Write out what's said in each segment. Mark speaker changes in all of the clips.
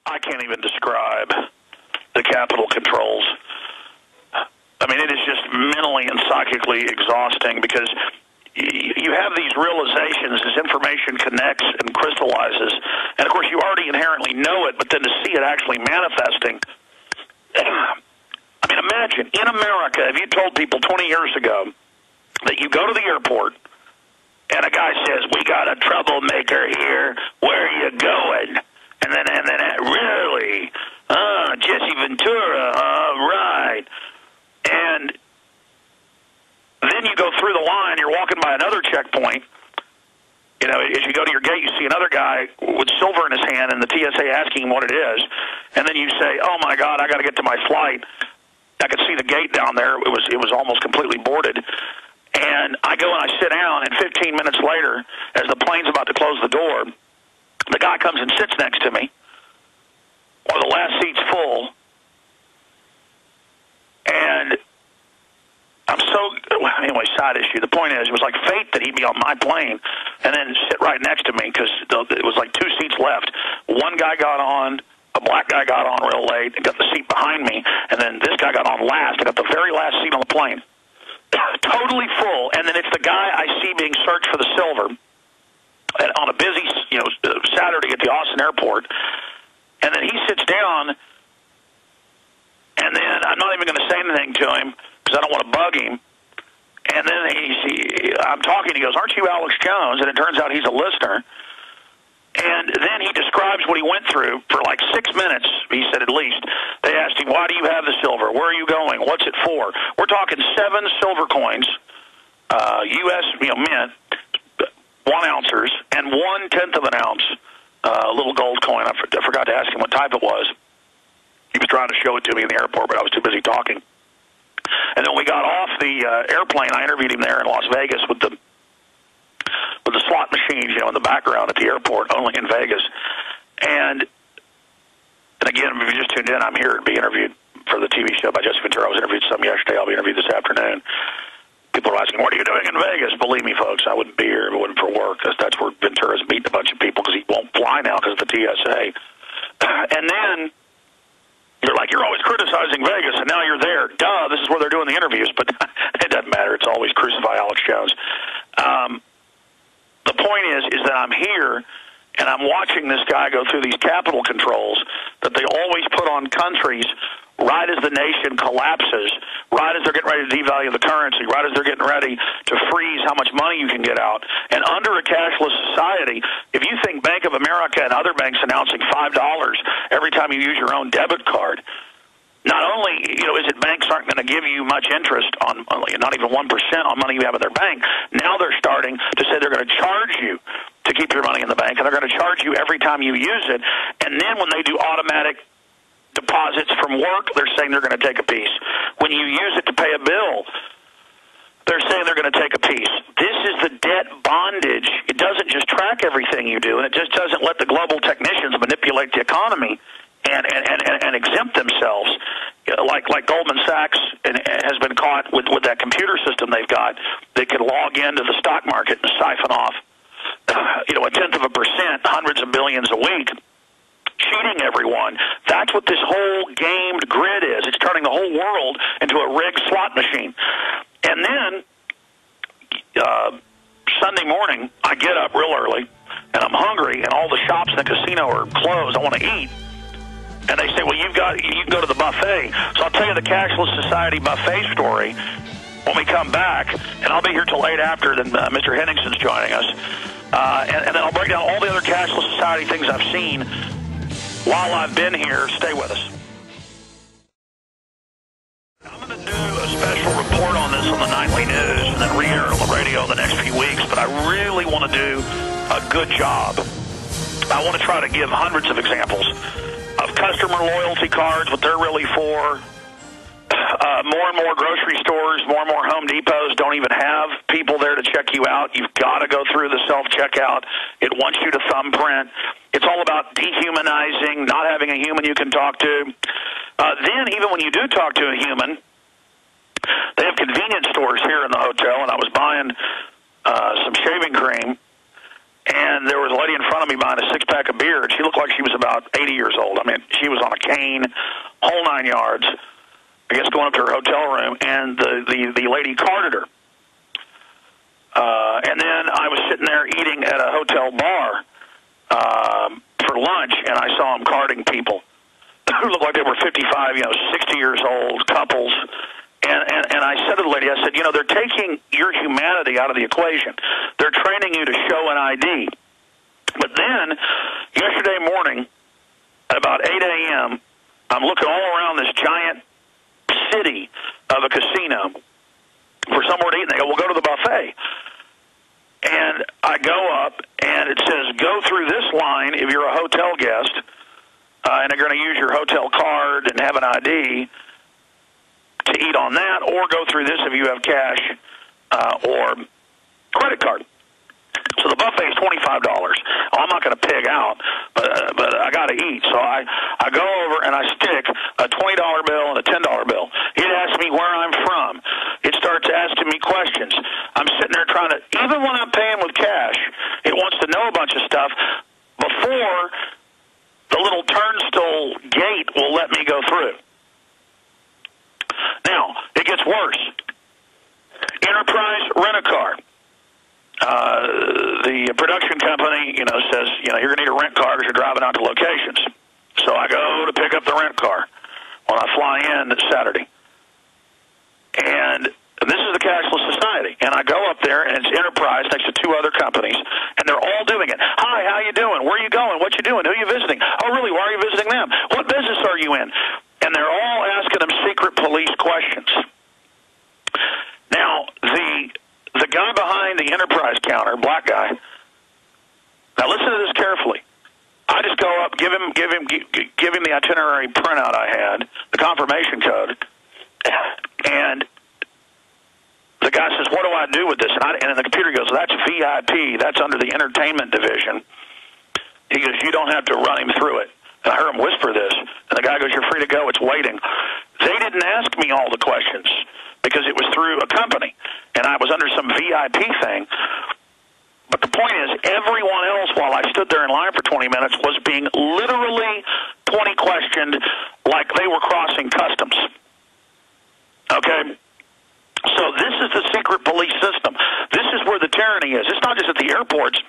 Speaker 1: I can't even describe the Capitol controls. I mean, it is just mentally and psychically exhausting because you have these realizations as information connects and crystallizes, and of course you already inherently know it, but then to see it actually manifesting. I mean, imagine, in America, if you told people 20 years ago that you go to the airport and a guy says, "We got a troublemaker here, where are you going?" And then really, Jesse Ventura, right. And then you go through the line, you're walking by another checkpoint. You know, as you go to your gate, you see another guy with silver in his hand and the TSA asking him what it is. And then you say, "Oh, my God, I got to get to my flight." I could see the gate down there. It was almost completely boarded. And I go and I sit down, and 15 minutes later, as the plane's about to close the door, the guy comes and sits next to me. One of the last seats full. And anyway, side issue. The point is, it was like fate that he'd be on my plane and then sit right next to me because it was like 2 seats left. One guy got on, a black guy got on real late and got the seat behind me, and then this guy got on last and got the very last seat on the plane. Totally full, and then it's the guy I see being searched for the silver on a busy, Saturday at the Austin airport, and then he sits down, and then I'm not even going to say anything to him because I don't want to bug him. And then I'm talking, he goes, "Aren't you Alex Jones?" And it turns out he's a listener. And then he describes what he went through for like 6 minutes, he said at least. They asked him, "Why do you have the silver? Where are you going? What's it for?" We're talking 7 silver coins, U.S. mint, 1 ounces, and 1/10 of an ounce, a little gold coin. I forgot to ask him what type it was. He was trying to show it to me in the airport, but I was too busy talking. And then when we got off the airplane, I interviewed him there in Las Vegas with the slot machines, in the background at the airport, only in Vegas. And again, if you just tuned in, I'm here to be interviewed for the TV show by Jesse Ventura. I was interviewed some yesterday. I'll be interviewed this afternoon. People are asking, "What are you doing in Vegas?" Believe me, folks, I wouldn't be here if it wasn't for work. That's where Ventura's meeting a bunch of people because he won't fly now because of the TSA. And then you're like, "You're always criticizing Vegas, and now you're there." Duh, this is where they're doing the interviews, but it doesn't matter. It's always crucify Alex Jones. The point is that I'm here, and I'm watching this guy go through these capital controls that they always put on countries right as the nation collapses, right as they're getting ready to devalue the currency, right as they're getting ready to freeze how much money you can get out. And under a cashless society, if you think Bank of America and other banks announcing $5 every time you use your own debit card, not only is it banks aren't going to give you much interest on, not even 1% on money you have in their bank, now they're starting to say they're going to charge you to keep your money in the bank, and they're going to charge you every time you use it. And then when they do automatic deposits from work, they're saying they're going to take a piece. When you use it to pay a bill, they're saying they're going to take a piece. This is the debt bondage. It doesn't just track everything you do, and it just doesn't let the global technicians manipulate the economy and exempt themselves, like Goldman Sachs has been caught with that computer system they've got. They can log into the stock market and siphon off, 0.1%, hundreds of billions a week, cheating everyone. That's what this whole gamed grid is. It's turning the whole world into a rigged slot machine. And then Sunday morning, I get up real early, and I'm hungry, and all the shops in the casino are closed. I want to eat. And they say, "Well, you can go to the buffet." So I'll tell you the Cashless Society buffet story when we come back, and I'll be here till 8 after. Then Mr. Henningson's joining us, and then I'll break down all the other Cashless Society things I've seen while I've been here. Stay with us. I'm going to do a special report on this on the nightly news and then re-air it on the radio the next few weeks, but I really want to do a good job. I want to try to give hundreds of examples of customer loyalty cards, what they're really for. More and more grocery stores, more and more Home Depots don't even have people there to check you out. You've got to go through the self-checkout. It wants you to thumbprint. It's all about dehumanizing, not having a human you can talk to. Then, even when you do talk to a human, they have convenience stores here in the hotel, and I was buying some shaving cream, and there was a lady in front of me buying a six-pack of beer, and she looked like she was about 80 years old. I mean, she was on a cane, whole 9 yards, I guess going up to her hotel room, and the lady carded her. And then I was sitting there eating at a hotel bar for lunch, and I saw them carding people who looked like they were 55, 60 years old, couples. And I said to the lady, I said, they're taking your humanity out of the equation. They're training you to show an ID. But then, yesterday morning, at about 8 a.m., I'm looking all around this giant city of a casino for somewhere to eat. And they go, well, go to the buffet. And I go up, and it says, go through this line if you're a hotel guest, and they're going to use your hotel card and have an ID to eat on that, or go through this if you have cash or credit card. So the buffet is $25. I'm not going to pig out, but I got to eat. So I go over and I stick a $20 bill and a $10 bill. It asks me where I'm from. It starts asking me questions. I'm sitting there trying to, even when I'm paying with cash, it wants to know a bunch of stuff before the little turnstile gate will let me go through. Now, it gets worse. Enterprise Rent-A-Car. The production company, says, you're going to need a rent car because you're driving out to locations. So I go to pick up the rent car when I fly in Saturday. And this is the cashless society. And I go up there, and it's Enterprise next to two other companies, and they're all doing it. Hi, how you doing? Where are you going? What you doing? Who are you visiting? Oh, really? Why are you visiting them? What business are you in? And they're all asking them secret police questions. Now, the guy behind the Enterprise counter, black guy, now listen to this carefully. I just go up, give him the itinerary printout I had, the confirmation code, and the guy says, what do I do with this? And then the computer goes, that's VIP. That's under the entertainment division. He goes, you don't have to run him through it. And I heard him whisper this, and the guy goes, you're free to go. It's waiting. They didn't ask me all the questions because it was through a company, and I was under some VIP thing. But the point is, everyone else, while I stood there in line for 20 minutes, was being literally 20 questioned like they were crossing customs. Okay? So this is the secret police system. This is where the tyranny is. It's not just at the airports.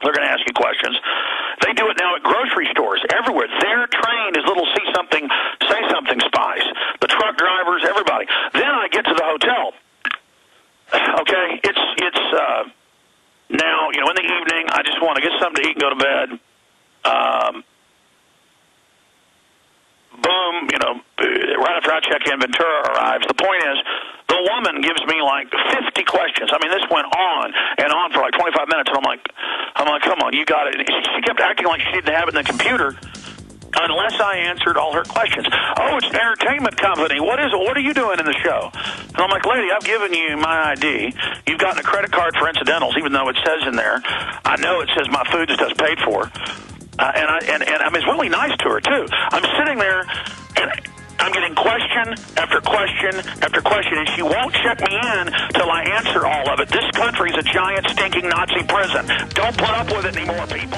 Speaker 1: They're going to ask you questions. They do it now at grocery stores, everywhere. They're trained as little see something, say something spies. The truck drivers, everybody. Then I get to the hotel. Okay, it's now, in the evening, I just want to get something to eat and go to bed. Boom, right after I check in, Ventura arrives. The point is, the woman gives me like 50 questions. I mean, this went on and on for like 25 minutes, and I'm like, come on, you got it. And she kept acting like she didn't have it in the computer unless I answered all her questions. Oh, it's an entertainment company. What is it? What are you doing in the show? And I'm like, lady, I've given you my ID. You've gotten a credit card for incidentals, even though it says in there. I know it says my food stuff's paid for. And I mean, it's really nice to her, too. I'm sitting there, and I'm getting question after question after question, and she won't check me in till I answer all of it. This country's a giant, stinking Nazi prison. Don't put up with it anymore, people.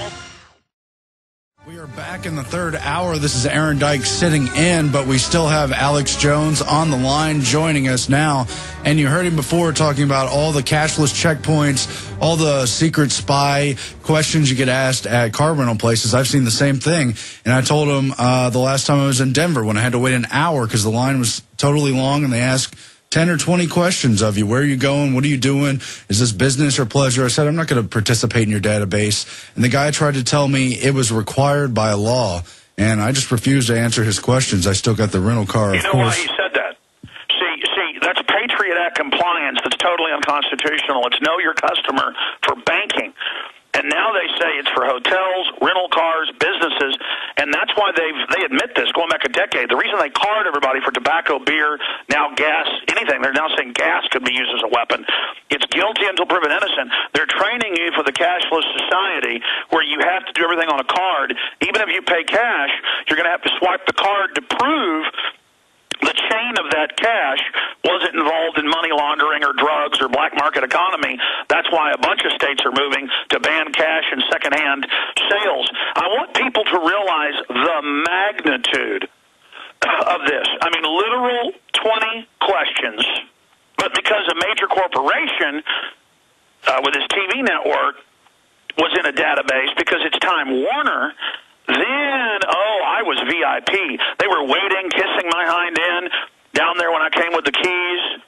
Speaker 2: We are back in the third hour. This is Aaron Dyke sitting in, but we still have Alex Jones on the line joining us now. And you heard him before talking about all the cashless checkpoints, all the secret spy questions you get asked at car rental places. I've seen the same thing. And I told him the last time I was in Denver when I had to wait an hour because the line was totally long, and they asked 10 or 20 questions of you. Where are you going? What are you doing? Is this business or pleasure? I said, I'm not going to participate in your database. And the guy tried to tell me it was required by law, and I just refused to answer his questions. I still got the rental car, of course.
Speaker 1: You know why he said that? See, that's Patriot Act compliance that's totally unconstitutional. It's know your customer for banking. And now they say it's for hotels, rental cars, businesses, and that's why they admit this going back a decade. The reason they card everybody for tobacco, beer, now gas, anything, they're now saying gas could be used as a weapon. It's guilty until proven innocent. They're training you for the cashless society where you have to do everything on a card. Even if you pay cash, you're going to have to swipe the card to prove the chain of that cash wasn't involved in money laundering or drugs or black market economy. That's why a bunch of states are moving to ban cash and secondhand sales. I want people to realize the magnitude of this. I mean, literal 20 questions. But because a major corporation with his TV network was in a database because it's Time Warner, then, I was VIP. They were waiting, kissing my hind end down there when I came with the keys.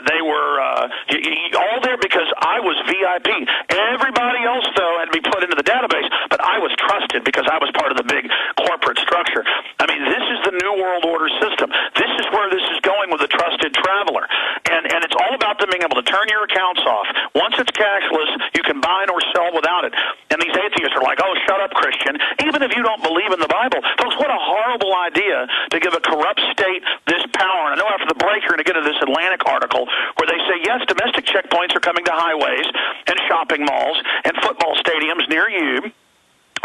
Speaker 1: They were all there because I was VIP. Everybody else, though, had to be put into the database, but I was trusted because I was part of the big corporate structure. I mean, this is the New World Order system. This is where this is going with the trusted traveler. And it's all about them being able to turn your accounts off. Once it's cashless, you can buy nor sell without it. And these atheists are like, oh, shut up, Christian. Even if you don't believe in the Bible. Folks, what a horrible idea to give a corrupt state this power. And I know after the break you're going to get to this Atlantic article where they say, yes, domestic checkpoints are coming to highways and shopping malls and football stadiums near you.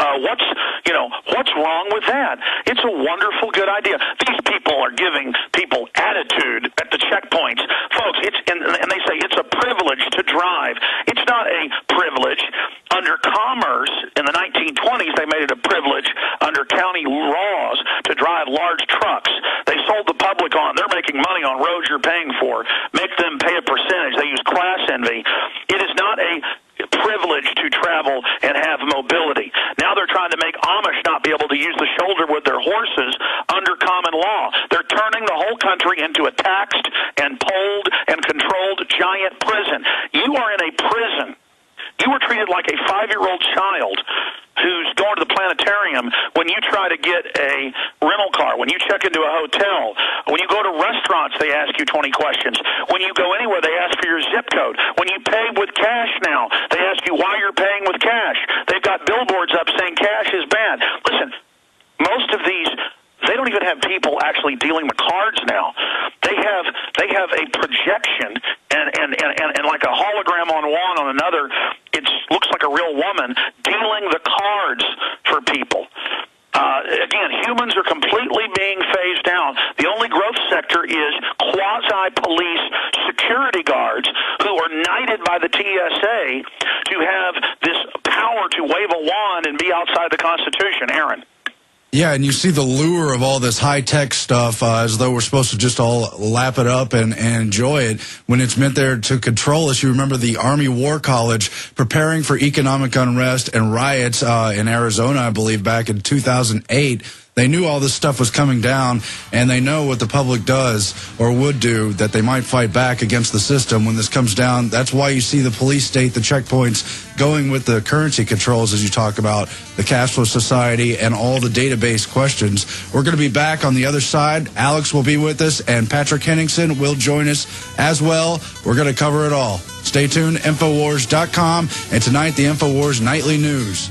Speaker 1: What's wrong with that? It's a wonderful, good idea. These people are giving people attitude at the checkpoints. Folks, and they say it's a privilege to drive. It's not a privilege. Under commerce, in the 1920s, they made it a privilege under county laws to drive large trucks. They sold the public on, they're making money on roads you're paying for. Make them pay a percentage. They use class envy. It is not a privilege to travel and have mobility. Now they're trying to make Amish not be able to use the shoulder with their horses under common law. They're turning the whole country into a taxed and polled and controlled giant prison. You are in a prison. You were treated like a 5-year-old child who's going to the planetarium when you try to get a rental car, when you check into a hotel, when you go to restaurants, they ask you 20 questions. When you go anywhere, they ask for your zip code. When you pay with cash now, they ask you why you're paying with cash. They've got billboards up saying cash is bad. Listen, most of these, they don't even have people actually dealing the cards now. They have a projection and like a hologram on one on another. It looks like a real woman dealing the cards for people. Again, humans are completely being phased out. The only growth sector is quasi-police security guards who are knighted by the TSA to have this power to wave a wand and be outside the Constitution. Aaron.
Speaker 2: Yeah, and you see the lure of all this high-tech stuff as though we're supposed to just all lap it up and enjoy it when it's meant there to control us. You remember the Army War College preparing for economic unrest and riots in Arizona, I believe, back in 2008. They knew all this stuff was coming down, and they know what the public does or would do, that they might fight back against the system when this comes down. That's why you see the police state, the checkpoints, going with the currency controls, as you talk about, the cashless society, and all the database questions. We're going to be back on the other side. Alex will be with us, and Patrick Henningsen will join us as well. We're going to cover it all. Stay tuned, Infowars.com, and tonight, the Infowars Nightly News.